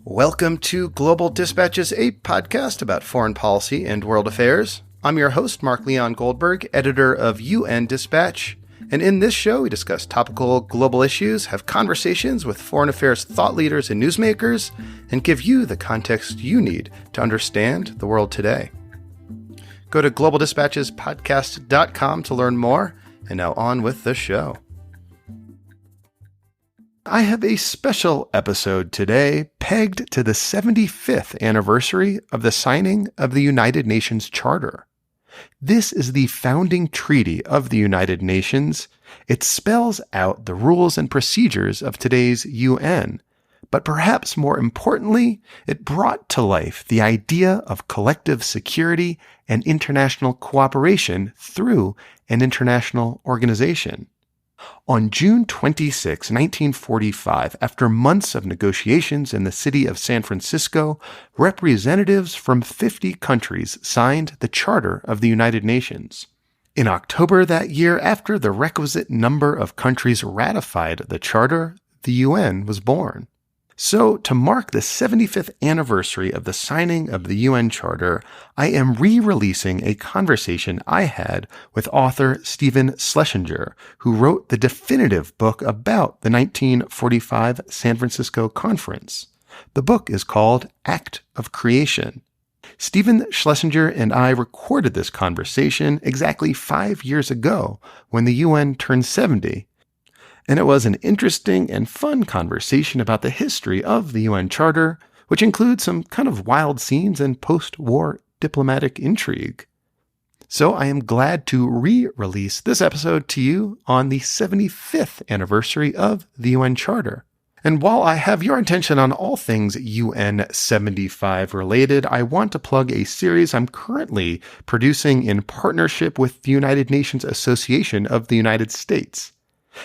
Welcome to Global Dispatches, a podcast about foreign policy and world affairs. I'm your host, Mark Leon Goldberg, editor of UN Dispatch. And in this show, we discuss topical global issues, have conversations with foreign affairs thought leaders and newsmakers, and give you the context you need to understand the world today. Go to globaldispatchespodcast.com to learn more. And now on with the show. I have a special episode today pegged to the 75th anniversary of the signing of the United Nations Charter. This is the founding treaty of the United Nations. It spells out the rules and procedures of today's UN, but perhaps more importantly, it brought to life the idea of collective security and international cooperation through an international organization. On June 26, 1945, after months of negotiations in the city of San Francisco, representatives from 50 countries signed the Charter of the United Nations. In October that year, after the requisite number of countries ratified the Charter, the UN was born. So, to mark the 75th anniversary of the signing of the UN Charter, I am re-releasing a conversation I had with author Stephen Schlesinger, who wrote the definitive book about the 1945 San Francisco Conference. The book is called Act of Creation. Stephen Schlesinger and I recorded this conversation exactly 5 years ago when the UN turned 70. And it was an interesting and fun conversation about the history of the UN Charter, which includes some kind of wild scenes and post-war diplomatic intrigue. So I am glad to re-release this episode to you on the 75th anniversary of the UN Charter. And while I have your attention on all things UN 75 related, I want to plug a series I'm currently producing in partnership with the United Nations Association of the United States.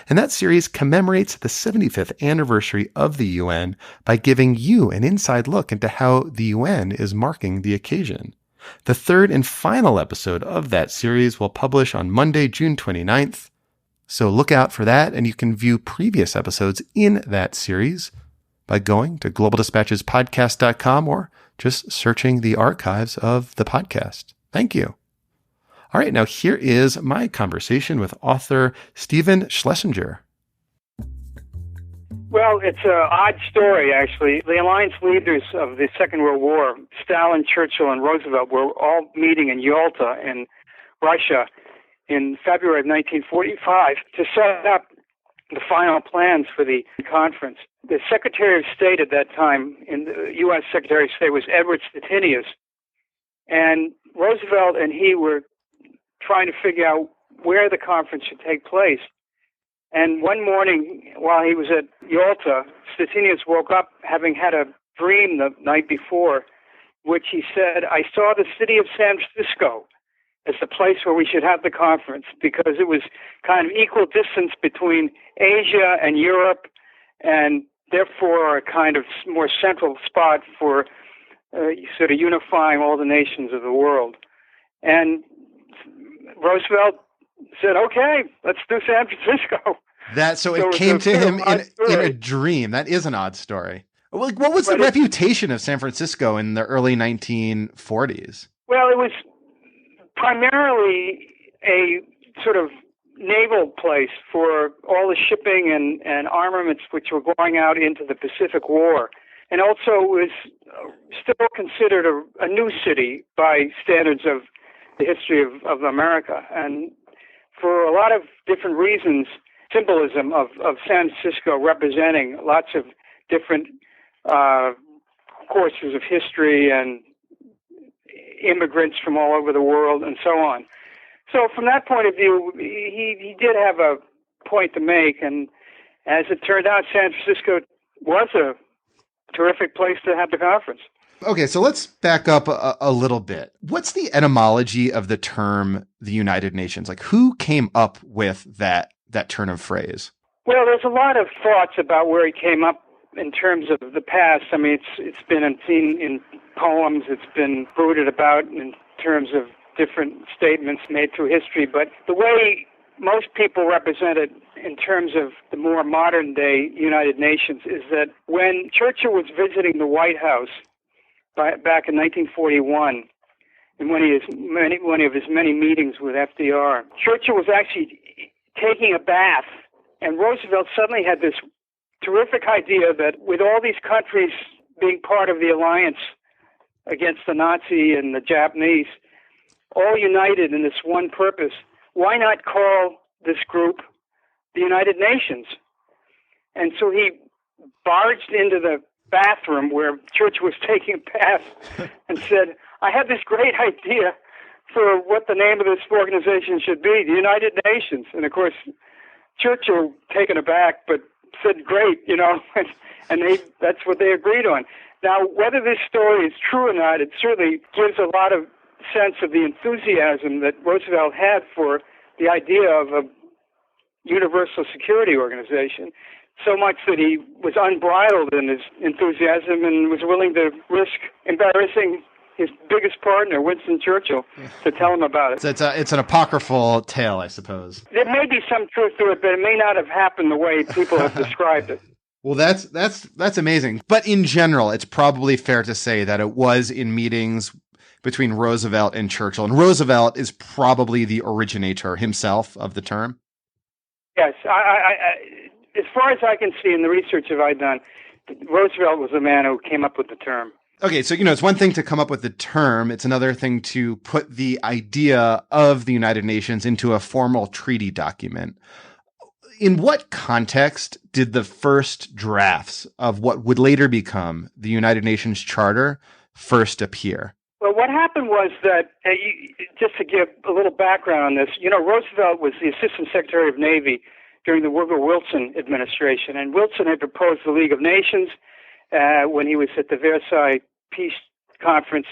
And that series commemorates the 75th anniversary of the UN by giving you an inside look into how the UN is marking the occasion. The third and final episode of that series will publish on Monday, June 29th. So look out for that, and you can view previous episodes in that series by going to globaldispatchespodcast.com or just searching the archives of the podcast. Thank you. All right, now here is my conversation with author Stephen Schlesinger. Well, it's an odd story, actually. The alliance leaders of the Second World War, Stalin, Churchill, and Roosevelt, were all meeting in Yalta in Russia in February of 1945 to set up the final plans for the conference. The Secretary of State at that time, in the U.S. Secretary of State, was Edward Stettinius, and Roosevelt and he were trying to figure out where the conference should take place. And one morning, while he was at Yalta, Stettinius woke up having had a dream the night before, which he said, "I saw the city of San Francisco as the place where we should have the conference, because it was kind of equal distance between Asia and Europe, and therefore a kind of more central spot for sort of unifying all the nations of the world." And Roosevelt said, "Okay, let's do San Francisco." So it came to him in a dream. That is an odd story. What was the reputation of San Francisco in the early 1940s? Well, it was primarily a sort of naval place for all the shipping and armaments which were going out into the Pacific War. And also was still considered a new city by standards of the history of America. And for a lot of different reasons, symbolism of San Francisco representing lots of different courses of history and immigrants from all over the world and so on. So from that point of view, he did have a point to make. And as it turned out, San Francisco was a terrific place to have the conference. Okay, so let's back up a little bit. What's the etymology of the term the United Nations? Like, who came up with that turn of phrase? Well, there's a lot of thoughts about where he came up in terms of the past. I mean, it's been seen in poems. It's been brooded about in terms of different statements made through history. But the way most people represented in terms of the more modern-day United Nations is that when Churchill was visiting the White House back in 1941, in one of his many meetings with FDR, Churchill was actually taking a bath, and Roosevelt suddenly had this terrific idea that with all these countries being part of the alliance against the Nazi and the Japanese, all united in this one purpose, why not call this group the United Nations? And so he barged into the bathroom where Churchill was taking a bath and said, I have this great idea for what the name of this organization should be, the United Nations. And of course, Churchill, taken aback, but said, great, and that's what they agreed on. Now, whether this story is true or not, it certainly gives a lot of sense of the enthusiasm that Roosevelt had for the idea of a universal security organization, so much that he was unbridled in his enthusiasm and was willing to risk embarrassing his biggest partner, Winston Churchill, to tell him about it. So it's an apocryphal tale, I suppose. There may be some truth to it, but it may not have happened the way people have described it. Well, that's amazing. But in general, it's probably fair to say that it was in meetings between Roosevelt and Churchill. And Roosevelt is probably the originator himself of the term. Yes. I, as far as I can see in the research that I've done, Roosevelt was the man who came up with the term. Okay, so, it's one thing to come up with the term. It's another thing to put the idea of the United Nations into a formal treaty document. In what context did the first drafts of what would later become the United Nations Charter first appear? Well, what happened was that, just to give a little background on this, Roosevelt was the Assistant Secretary of Navy during the Woodrow Wilson administration, and Wilson had proposed the League of Nations when he was at the Versailles Peace Conference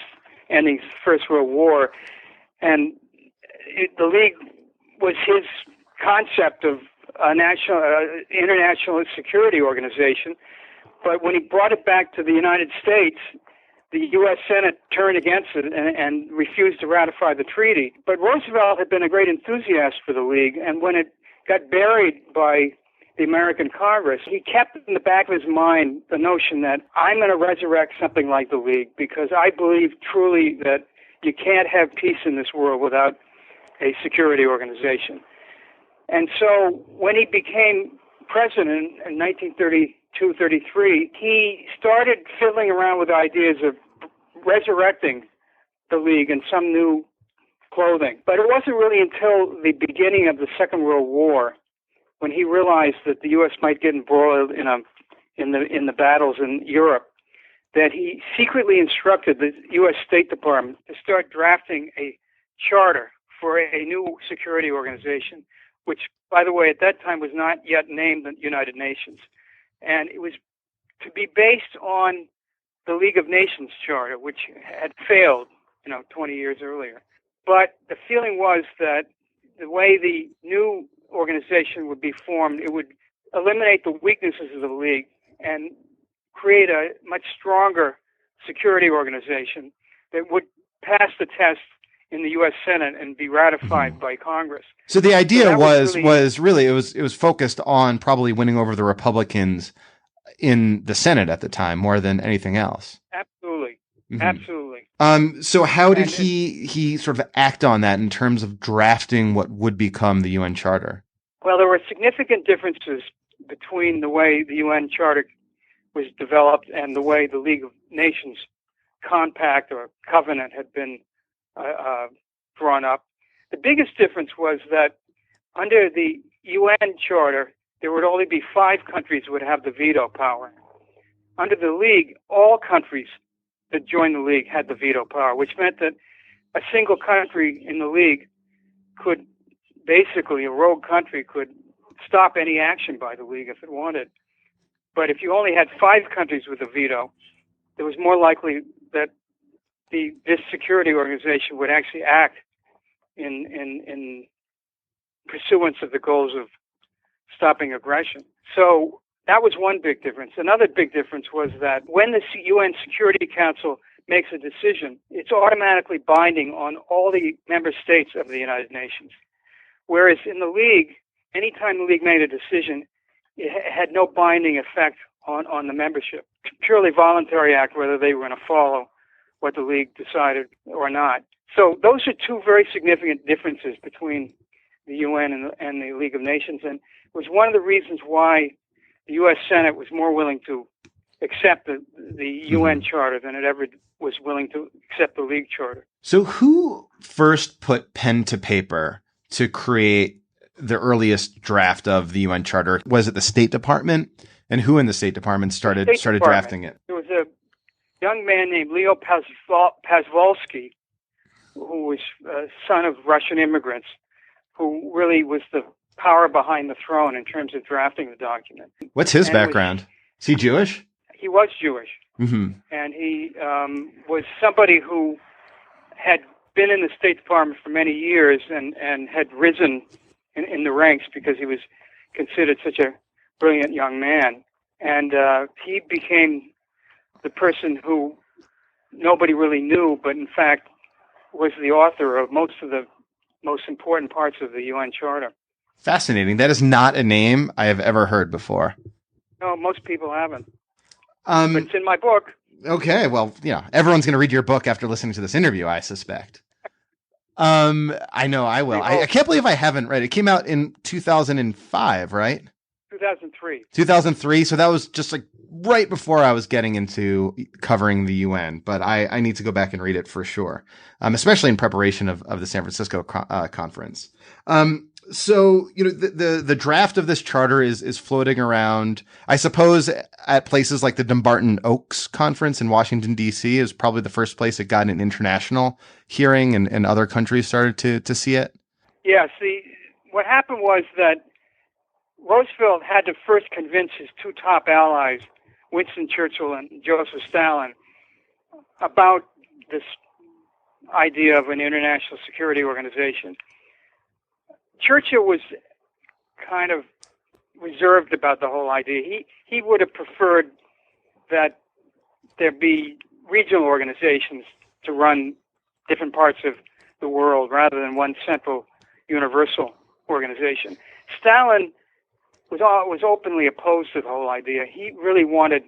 ending the First World War, and the League was his concept of a international security organization. But when he brought it back to the United States, the U.S. Senate turned against it and refused to ratify the treaty. But Roosevelt had been a great enthusiast for the League, and when it got buried by the American Congress, he kept in the back of his mind the notion that I'm going to resurrect something like the League because I believe truly that you can't have peace in this world without a security organization. And so when he became president in 1932-33, he started fiddling around with ideas of resurrecting the League in some new clothing. But it wasn't really until the beginning of the Second World War, when he realized that the U.S. might get embroiled in the battles in Europe, that he secretly instructed the U.S. State Department to start drafting a charter for a new security organization, which, by the way, at that time was not yet named the United Nations. And it was to be based on the League of Nations Charter, which had failed, 20 years earlier. But the feeling was that the way the new organization would be formed, it would eliminate the weaknesses of the League and create a much stronger security organization that would pass the test in the U.S. Senate and be ratified by Congress. So the idea was focused on probably winning over the Republicans in the Senate at the time more than anything else. Absolutely. Mm-hmm. Absolutely. So how did he sort of act on that in terms of drafting what would become the UN Charter? Well, there were significant differences between the way the UN Charter was developed and the way the League of Nations Compact or Covenant had been drawn up. The biggest difference was that under the UN Charter, there would only be 5 countries who would have the veto power. Under the League, all countries that joined the League had the veto power, which meant that a single country in the League could basically, a rogue country could stop any action by the League if it wanted. But if you only had 5 countries with a veto, it was more likely that this security organization would actually act in pursuance of the goals of stopping aggression. So that was one big difference. Another big difference was that when the UN Security Council makes a decision, it's automatically binding on all the member states of the United Nations. Whereas in the League, anytime the League made a decision, it had no binding effect on the membership. Purely voluntary act whether they were going to follow what the League decided or not. So those are two very significant differences between the UN and the League of Nations, and it was one of the reasons why the U.S. Senate was more willing to accept the UN Charter than it ever was willing to accept the League Charter. So who first put pen to paper to create the earliest draft of the UN Charter? Was it the State Department? And who in the State Department started drafting it? There was a young man named Leo Pazvolsky, who was a son of Russian immigrants, who really was the power behind the throne in terms of drafting the document. What's his background? Is he Jewish? He was Jewish. Mm-hmm. And he was somebody who had been in the State Department for many years and had risen in the ranks because he was considered such a brilliant young man. And he became the person who nobody really knew, but in fact was the author of most of the most important parts of the UN Charter. Fascinating. That is not a name I have ever heard before. No, most people haven't. But it's in my book. Okay. Well, everyone's going to read your book after listening to this interview, I suspect. I know I will. I can't believe I haven't read it. It came out in 2005, right? 2003. 2003. So that was just like right before I was getting into covering the UN, but I need to go back and read it for sure. Especially in preparation of the San Francisco conference. So, the draft of this charter is floating around, I suppose, at places like the Dumbarton Oaks Conference in Washington, D.C. is probably the first place it got an international hearing and other countries started to see it. Yeah, see, what happened was that Roosevelt had to first convince his two top allies, Winston Churchill and Joseph Stalin, about this idea of an international security organization. Churchill was kind of reserved about the whole idea. He would have preferred that there be regional organizations to run different parts of the world rather than one central universal organization. Stalin was openly opposed to the whole idea. He really wanted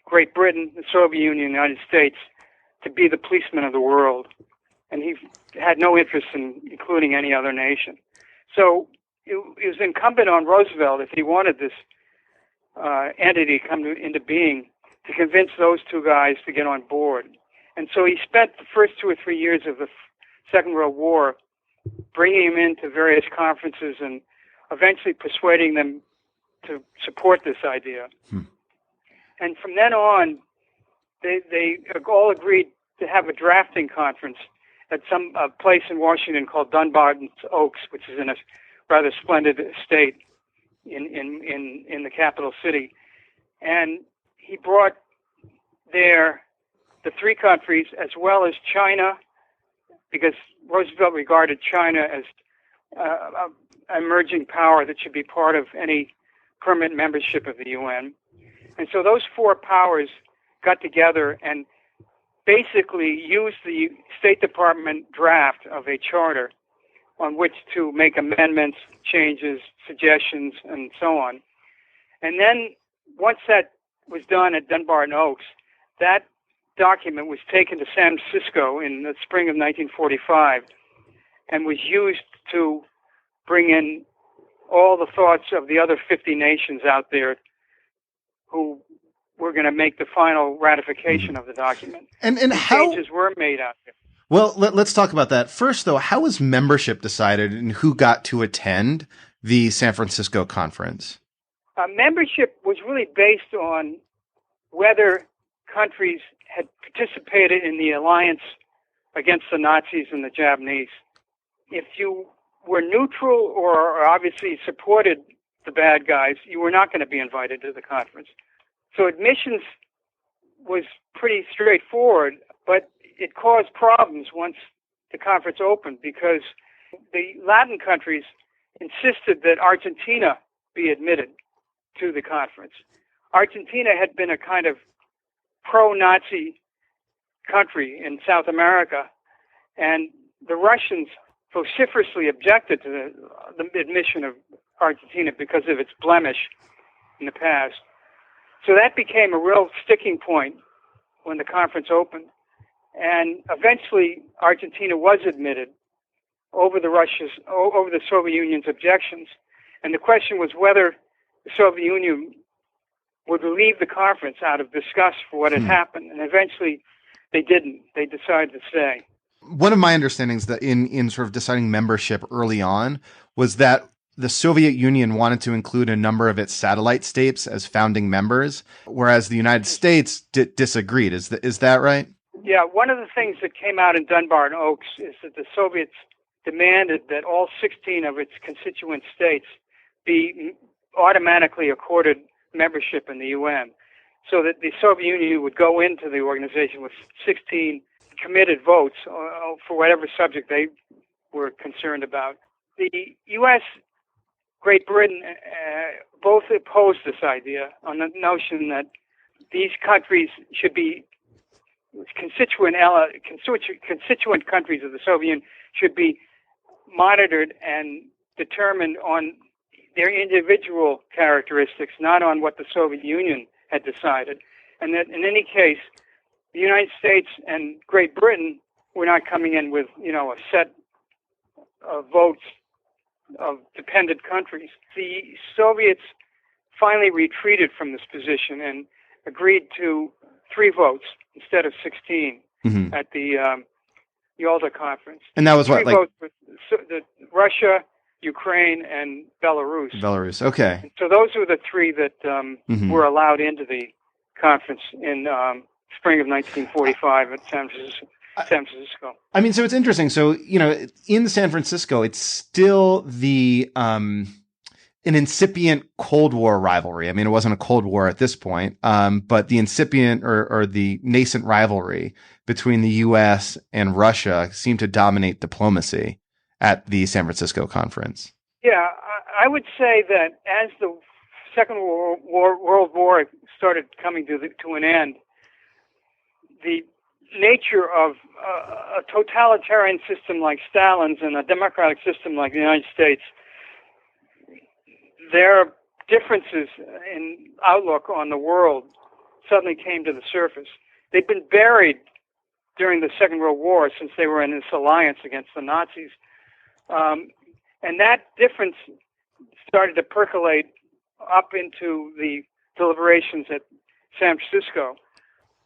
Great Britain, the Soviet Union, the United States to be the policemen of the world, and he had no interest in including any other nation. So it was incumbent on Roosevelt, if he wanted this entity to come into being, to convince those two guys to get on board. And so he spent the first 2 or 3 years of the Second World War bringing them into various conferences and eventually persuading them to support this idea. And from then on, they all agreed to have a drafting conference at some place in Washington called Dumbarton Oaks, which is in a rather splendid estate in the capital city. And he brought there the three countries as well as China, because Roosevelt regarded China as an emerging power that should be part of any permanent membership of the UN. And so those four powers got together and basically used the State Department draft of a charter on which to make amendments, changes, suggestions, and so on. And then once that was done at Dumbarton Oaks, that document was taken to San Francisco in the spring of 1945 and was used to bring in all the thoughts of the other 50 nations out there who were going to make the final ratification of the document. And how changes were made out there. Well, let's talk about that. First, though, how was membership decided and who got to attend the San Francisco conference? Membership was really based on whether countries had participated in the alliance against the Nazis and the Japanese. If you were neutral or obviously supported the bad guys, you were not going to be invited to the conference. So admissions was pretty straightforward, but it caused problems once the conference opened because the Latin countries insisted that Argentina be admitted to the conference. Argentina had been a kind of pro-Nazi country in South America, and the Russians vociferously objected to the admission of Argentina because of its blemish in the past. So that became a real sticking point when the conference opened. And eventually, Argentina was admitted over the Soviet Union's objections. And the question was whether the Soviet Union would leave the conference out of disgust for what had happened. And eventually, they didn't. They decided to stay. One of my understandings that in sort of deciding membership early on was that the Soviet Union wanted to include a number of its satellite states as founding members, whereas the United States disagreed. Is that right? Yeah, one of the things that came out in Dunbar and Oaks is that the Soviets demanded that all 16 of its constituent states be automatically accorded membership in the UN, so that the Soviet Union would go into the organization with 16 committed votes for whatever subject they were concerned about. The U.S., Great Britain, both opposed this idea on the notion that these countries should be constituent countries of the Soviet Union should be monitored and determined on their individual characteristics, not on what the Soviet Union had decided. And that in any case, the United States and Great Britain were not coming in with, a set of votes of dependent countries. The Soviets finally retreated from this position and agreed to 3 votes instead of 16 at the Yalta conference. And that was what, like votes with Russia, Ukraine, and Belarus. Belarus, okay. And so those were the 3 that were allowed into the conference in spring of 1945 at San Francisco. I mean, so it's interesting. So, in San Francisco, it's still an incipient Cold War rivalry. I mean, it wasn't a Cold War at this point, but the incipient or the nascent rivalry between the U.S. and Russia seemed to dominate diplomacy at the San Francisco conference. Yeah, I would say that as the Second World War started coming to an end, the nature of a totalitarian system like Stalin's and a democratic system like the United States, their differences in outlook on the world suddenly came to the surface. They'd been buried during the Second World War since they were in this alliance against the Nazis. And that difference started to percolate up into the deliberations at San Francisco.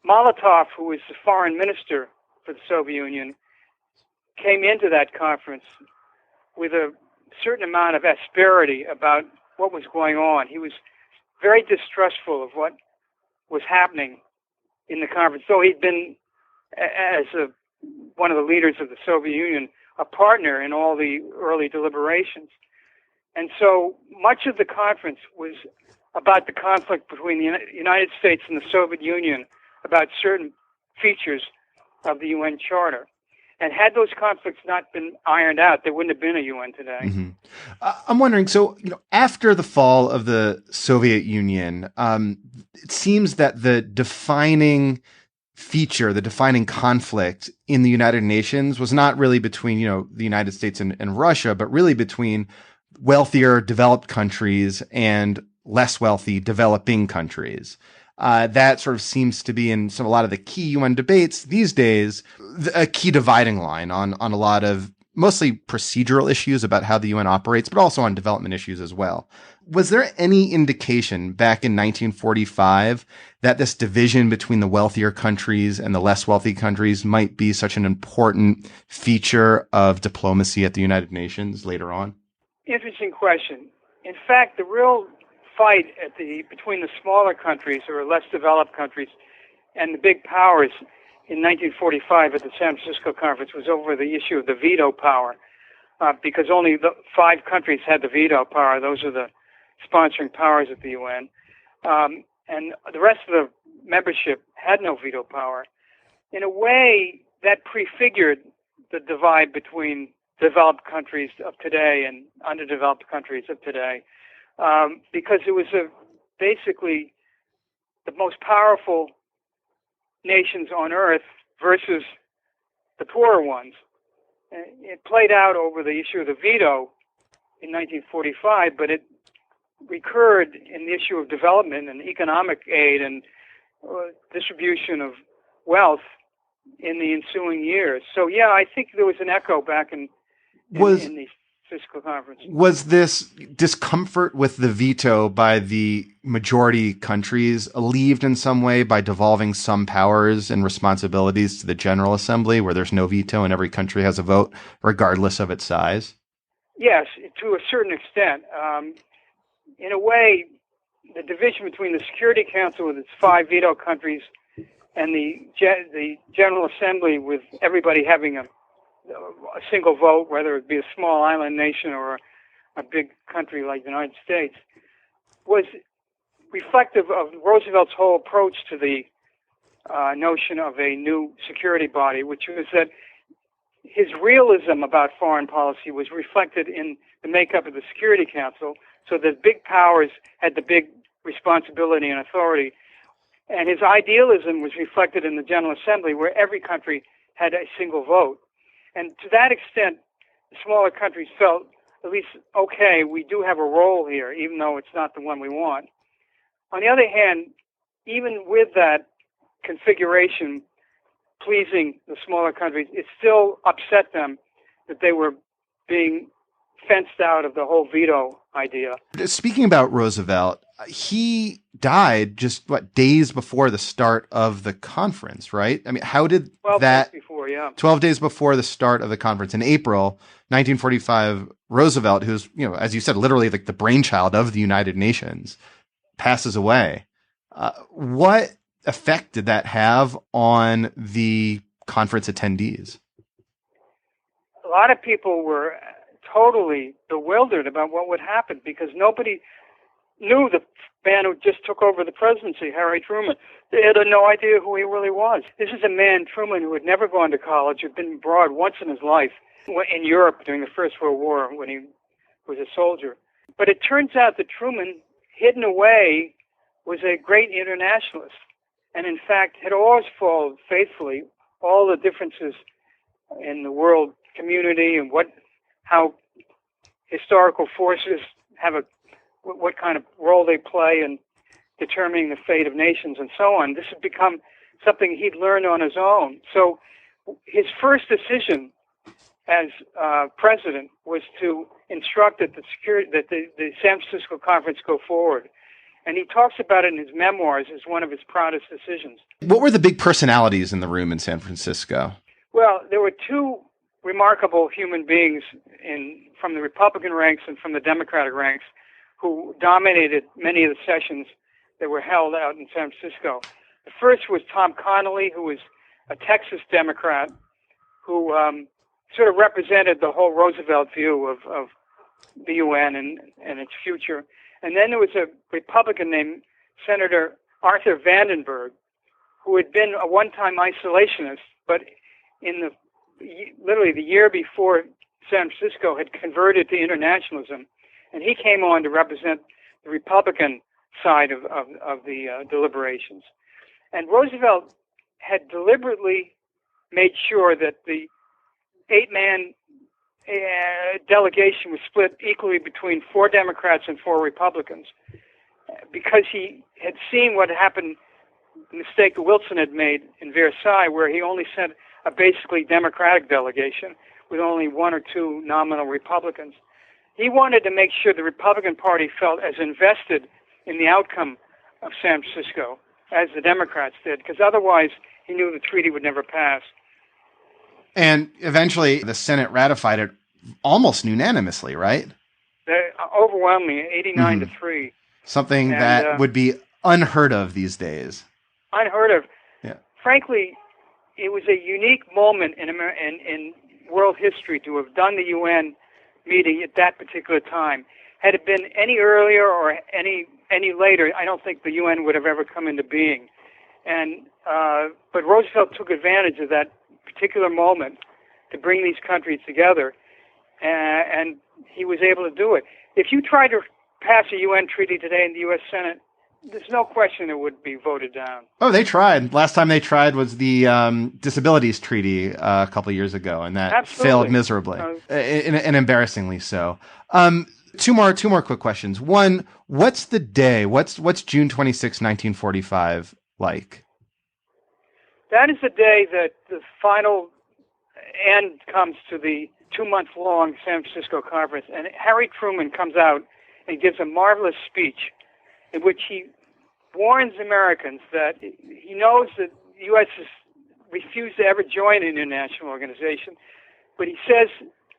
Molotov, who was the foreign minister for the Soviet Union, came into that conference with a certain amount of asperity about what was going on. He was very distrustful of what was happening in the conference, though he'd been, as one of the leaders of the Soviet Union, a partner in all the early deliberations. And so much of the conference was about the conflict between the United States and the Soviet Union about certain features of the UN Charter. And had those conflicts not been ironed out, there wouldn't have been a UN today. I'm wondering, so, after the fall of the Soviet Union, it seems that the defining feature, the defining conflict in the United Nations was not really between, the United States and Russia, but really between wealthier developed countries and less wealthy developing countries. That sort of seems to be in a lot of the key UN debates these days, a key dividing line on a lot of mostly procedural issues about how the UN operates, but also on development issues as well. Was there any indication back in 1945 that this division between the wealthier countries and the less wealthy countries might be such an important feature of diplomacy at the United Nations later on? Interesting question. In fact, the real fight between the smaller countries or less developed countries and the big powers in 1945 at the San Francisco conference was over the issue of the veto power, because only the 5 countries had the veto power. Those are the sponsoring powers at the UN. And the rest of the membership had no veto power. In a way, that prefigured the divide between developed countries of today and underdeveloped countries of today, because it was basically the most powerful nations on earth versus the poorer ones. It played out over the issue of the veto in 1945, but it recurred in the issue of development and economic aid and distribution of wealth in the ensuing years. So, yeah, I think there was an echo back in the fiscal conference. Was this discomfort with the veto by the majority countries alleviated in some way by devolving some powers and responsibilities to the General Assembly, where there's no veto and every country has a vote, regardless of its size? Yes, to a certain extent. In a way, the division between the Security Council with its 5 veto countries and the General Assembly with everybody having a single vote, whether it be a small island nation or a big country like the United States, was reflective of Roosevelt's whole approach to the notion of a new security body, which was that his realism about foreign policy was reflected in the makeup of the Security Council, so that big powers had the big responsibility and authority. And his idealism was reflected in the General Assembly, where every country had a single vote. And to that extent, the smaller countries felt, at least, okay, we do have a role here, even though it's not the one we want. On the other hand, even with that configuration pleasing the smaller countries, it still upset them that they were being fenced out of the whole veto idea. Speaking about Roosevelt, he died just, days before the start of the conference, right? I mean, how did 12 that... days before, yeah. 12 days before the start of the conference in April 1945, Roosevelt, who's, as you said, literally like the brainchild of the United Nations, passes away. What effect did that have on the conference attendees? A lot of people were totally bewildered about what would happen because nobody knew the man who just took over the presidency, Harry Truman. They had no idea who he really was. This is a man, Truman, who had never gone to college, had been abroad once in his life in Europe during the First World War when he was a soldier. But it turns out that Truman, hidden away, was a great internationalist, and in fact had always followed faithfully all the differences in the world community and how historical forces have what kind of role they play in determining the fate of nations and so on. This had become something he'd learned on his own. So his first decision as president was to instruct that the San Francisco conference go forward. And he talks about it in his memoirs as one of his proudest decisions. What were the big personalities in the room in San Francisco? Well, there were 2 remarkable human beings from the Republican ranks and from the Democratic ranks who dominated many of the sessions that were held out in San Francisco. The first was Tom Connolly, who was a Texas Democrat, who sort of represented the whole Roosevelt view of the UN and its future. And then there was a Republican named Senator Arthur Vandenberg, who had been a one-time isolationist, but literally the year before San Francisco had converted to internationalism, and he came on to represent the Republican side of the deliberations. And Roosevelt had deliberately made sure that the 8-man delegation was split equally between 4 Democrats and 4 Republicans, because he had seen what happened, the mistake that Wilson had made in Versailles, where he only sent a basically Democratic delegation with only 1 or 2 nominal Republicans. He wanted to make sure the Republican Party felt as invested in the outcome of San Francisco as the Democrats did, because otherwise he knew the treaty would never pass. And eventually the Senate ratified it almost unanimously, right? Overwhelmingly, 89 to 3. Something that would be unheard of these days. Unheard of. Yeah. Frankly, it was a unique moment in world history to have done the UN meeting at that particular time. Had it been any earlier or any later, I don't think the UN would have ever come into being. And but Roosevelt took advantage of that particular moment to bring these countries together, and he was able to do it. If you try to pass a UN treaty today in the U.S. Senate, there's no question it would be voted down. Oh, they tried. Last time they tried was the Disabilities Treaty a couple of years ago, and that failed miserably, and embarrassingly so. Two more quick questions. One, what's the day? What's June 26, 1945 like? That is the day that the final end comes to the 2-month-long San Francisco conference, and Harry Truman comes out and gives a marvelous speech in which he warns Americans that he knows that the U.S. has refused to ever join an international organization, but he says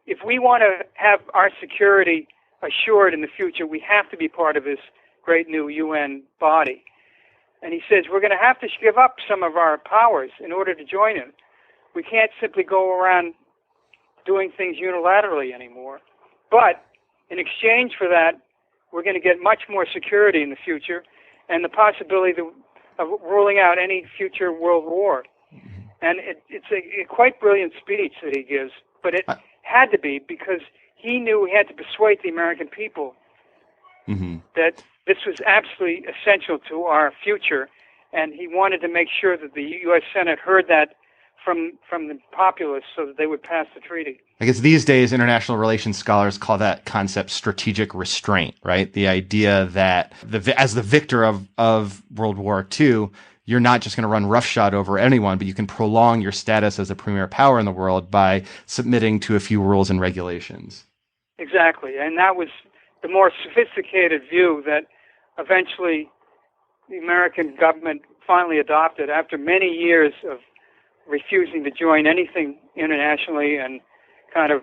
if we want to have our security assured in the future, we have to be part of this great new UN body. And he says we're going to have to give up some of our powers in order to join it. We can't simply go around doing things unilaterally anymore. But in exchange for that, we're going to get much more security in the future and the possibility of ruling out any future world war. And it's a quite brilliant speech that he gives, but it had to be because he knew he had to persuade the American people that this was absolutely essential to our future, and he wanted to make sure that the U.S. Senate heard that from the populace so that they would pass the treaty. I guess these days, international relations scholars call that concept strategic restraint, right? The idea that as the victor of World War II, you're not just going to run roughshod over anyone, but you can prolong your status as a premier power in the world by submitting to a few rules and regulations. Exactly, and that was the more sophisticated view that eventually the American government finally adopted after many years of refusing to join anything internationally and kind of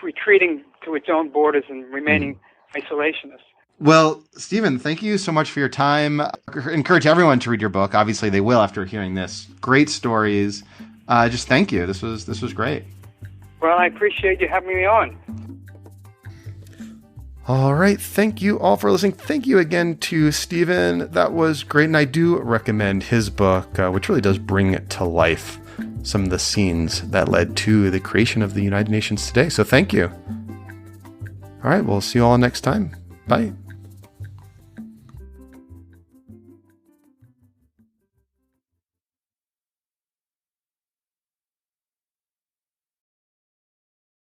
retreating to its own borders and remaining isolationist. Well, Stephen, thank you so much for your time. I encourage everyone to read your book. Obviously, they will after hearing this. Great stories. Just thank you. This was great. Well, I appreciate you having me on. All right. Thank you all for listening. Thank you again to Stephen. That was great. And I do recommend his book, which really does bring to life some of the scenes that led to the creation of the United Nations today. So thank you. All right. We'll see you all next time. Bye.